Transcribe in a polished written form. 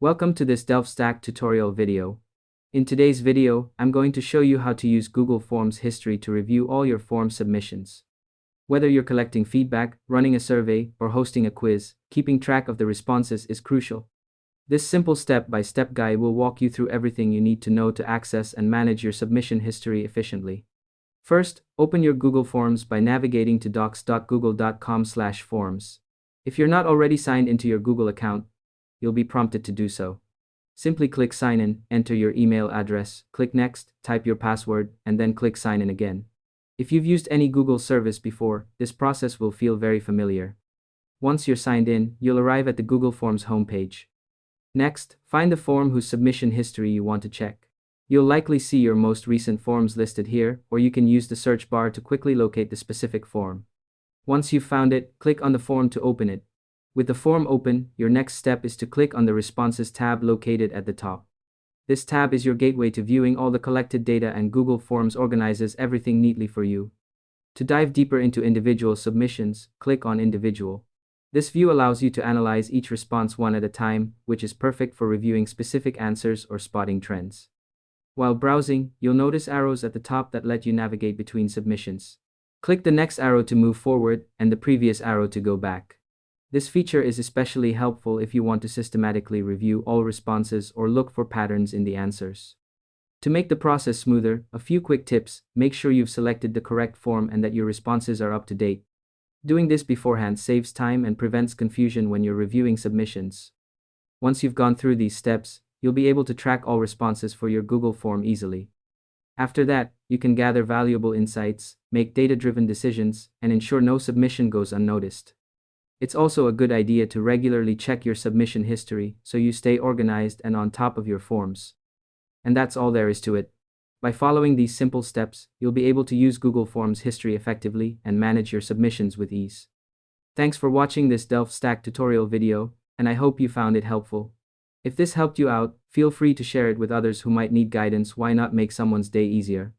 Welcome to this DelfStack tutorial video. In today's video, I'm going to show you how to use Google Forms history to review all your form submissions. Whether you're collecting feedback, running a survey, or hosting a quiz, keeping track of the responses is crucial. This simple step-by-step guide will walk you through everything you need to know to access and manage your submission history efficiently. First, open your Google Forms by navigating to docs.google.com/forms. If you're not already signed into your Google account, you'll be prompted to do so. Simply click Sign In, enter your email address, click Next, type your password, and then click Sign In again. If you've used any Google service before, this process will feel very familiar. Once you're signed in, you'll arrive at the Google Forms homepage. Next, find the form whose submission history you want to check. You'll likely see your most recent forms listed here, or you can use the search bar to quickly locate the specific form. Once you've found it, click on the form to open it. With the form open, your next step is to click on the Responses tab located at the top. This tab is your gateway to viewing all the collected data, and Google Forms organizes everything neatly for you. To dive deeper into individual submissions, click on Individual. This view allows you to analyze each response one at a time, which is perfect for reviewing specific answers or spotting trends. While browsing, you'll notice arrows at the top that let you navigate between submissions. Click the next arrow to move forward and the previous arrow to go back. This feature is especially helpful if you want to systematically review all responses or look for patterns in the answers. To make the process smoother, a few quick tips: make sure you've selected the correct form and that your responses are up to date. Doing this beforehand saves time and prevents confusion when you're reviewing submissions. Once you've gone through these steps, you'll be able to track all responses for your Google form easily. After that, you can gather valuable insights, make data-driven decisions, and ensure no submission goes unnoticed. It's also a good idea to regularly check your submission history so you stay organized and on top of your forms. And that's all there is to it. By following these simple steps, you'll be able to use Google Forms history effectively and manage your submissions with ease. Thanks for watching this DelfStack tutorial video, and I hope you found it helpful. If this helped you out, feel free to share it with others who might need guidance. Why not make someone's day easier?